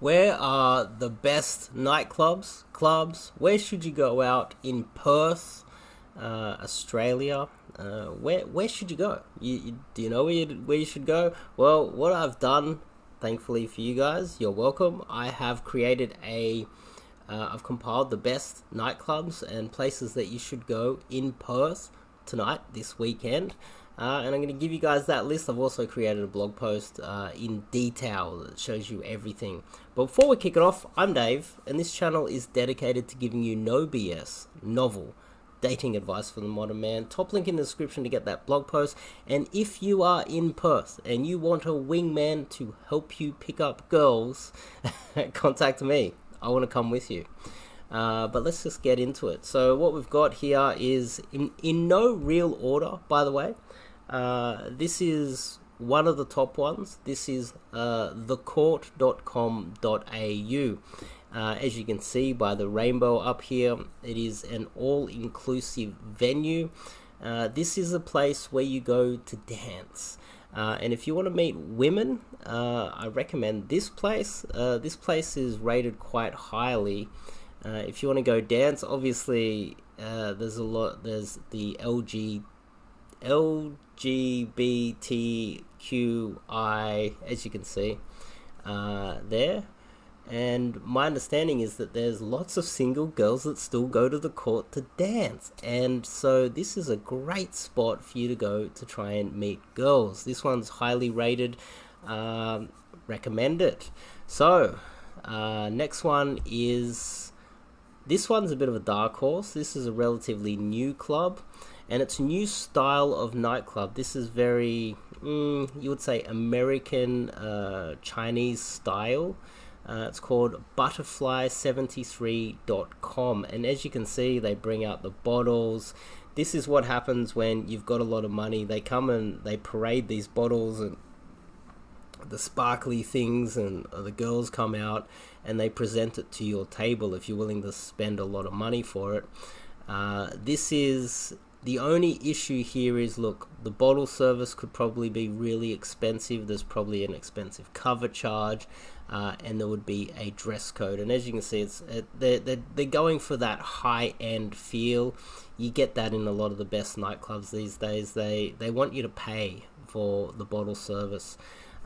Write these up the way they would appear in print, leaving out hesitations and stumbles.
Where are the best nightclubs, clubs? Where should you go out in Perth, Australia? Where should you go? Do you know where you should go? Well, what I've done, thankfully for you guys, you're welcome. I have created I've compiled the best nightclubs and places that you should go in Perth tonight, this weekend. And I'm going to give you guys that list. I've also created a blog post in detail that shows you everything. But before we kick it off, I'm Dave, and this channel is dedicated to giving you no BS, novel, dating advice for the modern man. Top link in the description to get that blog post. And if you are in Perth and you want a wingman to help you pick up girls, contact me. I want to come with you. But let's just get into it. So what we've got here is, in no real order, by the way, this is one of the top ones. This is thecourt.com.au. As you can see by the rainbow up here, it is an all-inclusive venue. This is a place where you go to dance. And if you want to meet women, I recommend this place. This place is rated quite highly. If you want to go dance, obviously there's the LGBTQI, as you can see there. And my understanding is that there's lots of single girls that still go to the court to dance. And so this is a great spot for you to go to try and meet girls. This one's highly rated. Recommend it. So, next one is... This one's a bit of a dark horse. This is a relatively new club. And it's a new style of nightclub. This is very, you would say, American, Chinese style. It's called butterfly73.com, and as you can see, they bring out the bottles. This is what happens when you've got a lot of money. They come and they parade these bottles and the sparkly things, and the girls come out and they present it to your table if you're willing to spend a lot of money for it. This is... The only issue here is, look, the bottle service could probably be really expensive. There's probably an expensive cover charge, and there would be a dress code. And as you can see, they're going for that high-end feel. You get that in a lot of the best nightclubs these days. They want you to pay for the bottle service.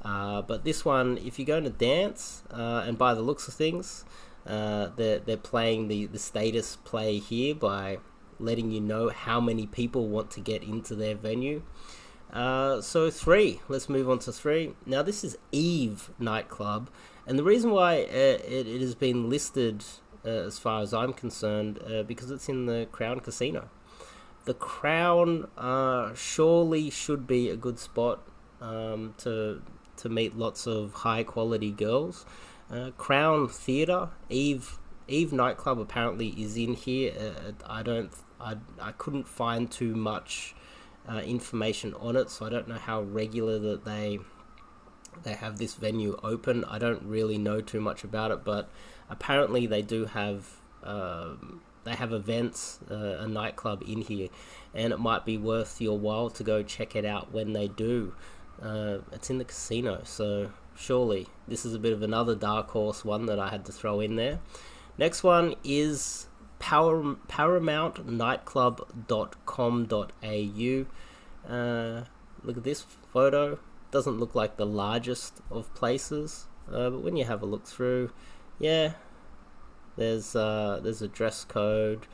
But this one, if you're going to dance, and by the looks of things, they're playing the status play here by letting you know how many people want to get into their venue. So 3, let's move on to 3. Now this is Eve Nightclub, and the reason why it has been listed, as far as I'm concerned, because it's in the Crown Casino. The Crown surely should be a good spot to meet lots of high quality girls. Crown Theatre, Eve Nightclub apparently is in here. I couldn't find too much information on it, so I don't know how regular that they have this venue open. I don't really know too much about it, but apparently they do have events, a nightclub in here, and it might be worth your while to go check it out when they do. It's in the casino, so surely this is a bit of another dark horse one that I had to throw in there. Next one is paramountnightclub.com.au. Look at this photo. Doesn't look like the largest of places, but when you have a look through, yeah, there's a dress code.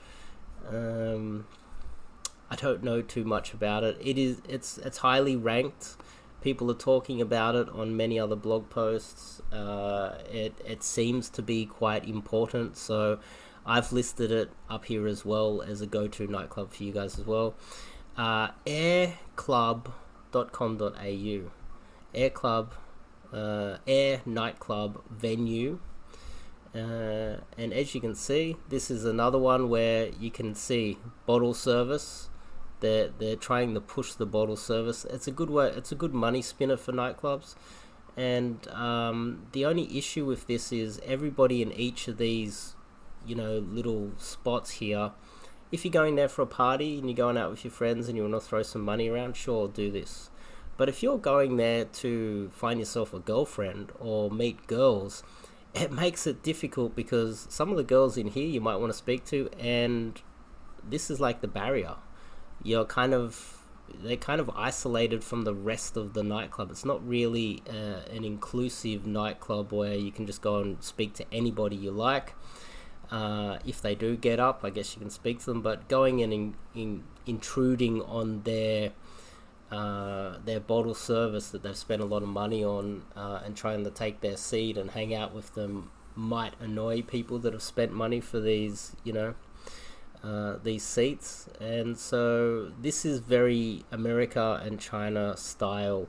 I don't know too much about it. It's highly ranked. People are talking about it on many other blog posts. It seems to be quite important, so I've listed it up here as well as a go-to nightclub for you guys as well. Airclub.com.au. Air Nightclub venue. And as you can see, this is another one where you can see bottle service. They're trying to push the bottle service. It's a good way. It's a good money spinner for nightclubs. And the only issue with this is everybody in each of these, little spots here. If you're going there for a party and you're going out with your friends and you want to throw some money around, sure, do this. But if you're going there to find yourself a girlfriend or meet girls, it makes it difficult because some of the girls in here you might want to speak to, and this is like the barrier. You're kind of they're kind of isolated from the rest of the nightclub. It's not really an inclusive nightclub where you can just go and speak to anybody you like. If they do get up, I guess you can speak to them, but going in intruding on their bottle service that they've spent a lot of money on, and trying to take their seat and hang out with them might annoy people that have spent money for these, these seats. And so this is very America and China style.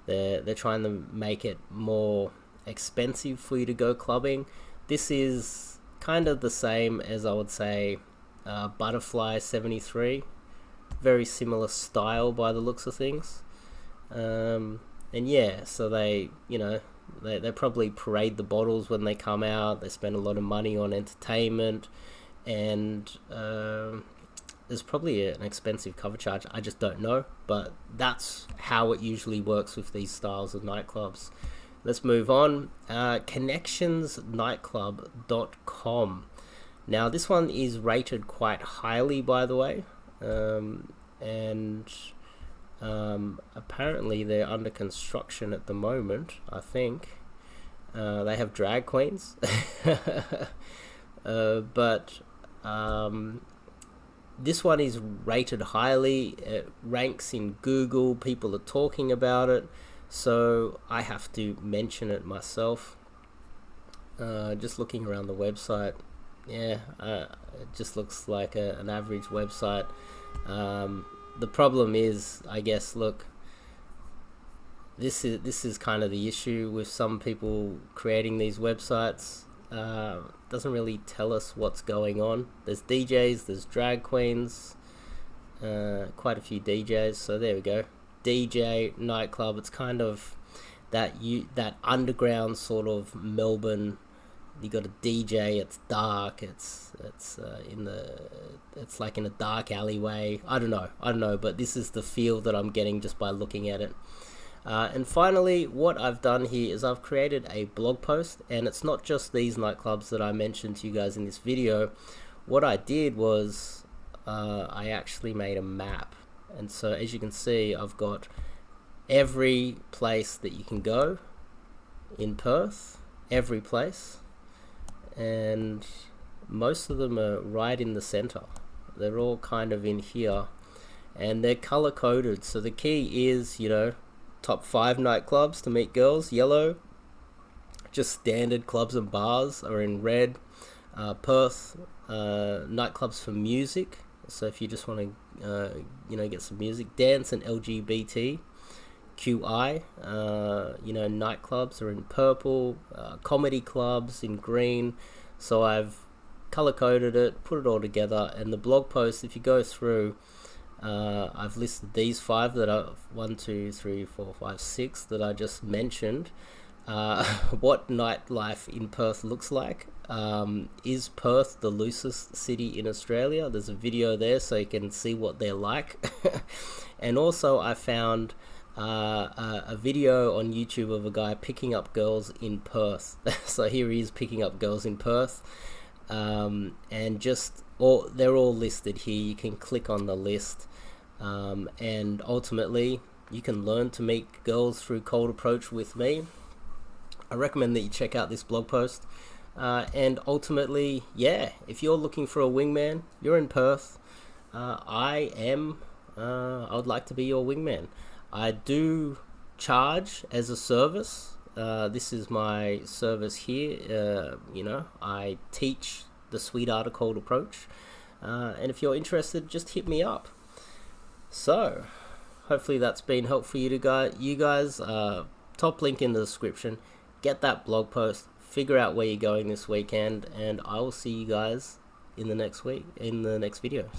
They're trying to make it more expensive for you to go clubbing. This is kind of the same as, I would say, Butterfly 73. Very similar style by the looks of things. And yeah, so they probably parade the bottles when they come out. They spend a lot of money on entertainment, and there's probably an expensive cover charge. I just don't know, but that's how it usually works with these styles of nightclubs. Let's move on. Connectionsnightclub.com. Now this one is rated quite highly, by the way, and apparently they're under construction at the moment. I think they have drag queens, but this one is rated highly. It ranks in Google. People are talking about it. So I have to mention it myself. Just looking around the website, it just looks like an average website. The problem is, I guess, look, this is kind of the issue with some people creating these websites. Doesn't really tell us what's going on. There's DJs, there's drag queens, quite a few DJs. So there we go. DJ nightclub. It's kind of that underground sort of Melbourne. You got a DJ. It's dark. It's like in a dark alleyway. I don't know. But this is the feel that I'm getting just by looking at it. And finally, what I've done here is I've created a blog post, and it's not just these nightclubs that I mentioned to you guys in this video. What I did was I actually made a map. And so as you can see, I've got every place that you can go in Perth, every place, and most of them are right in the center. They're all kind of in here, and they're color coded. So the key is, top 5 nightclubs to meet girls, yellow. Just standard clubs and bars are in red. Perth, nightclubs for music. So if you just want to, get some music, dance and LGBT, QI, nightclubs are in purple, comedy clubs in green. So I've color coded it, put it all together, and the blog post, if you go through, I've listed these 5 that are 1, 2, 3, 4, 5, 6 that I just mentioned. What nightlife in Perth looks like. Is Perth the loosest city in Australia? There's a video there so you can see what they're like. And also I found a video on YouTube of a guy picking up girls in Perth. So here he is picking up girls in Perth. And they're all listed here. You can click on the list, and ultimately you can learn to meet girls through cold approach with me. I recommend that you check out this blog post. And ultimately, if you're looking for a wingman, you're in Perth, I would like to be your wingman. I do charge as a service. This is my service here. I teach the sweet art of cold approach. And if you're interested, just hit me up. So, hopefully that's been helpful for you guys. Top link in the description. Get that blog post, figure out where you're going this weekend, and I will see you guys in the next video. So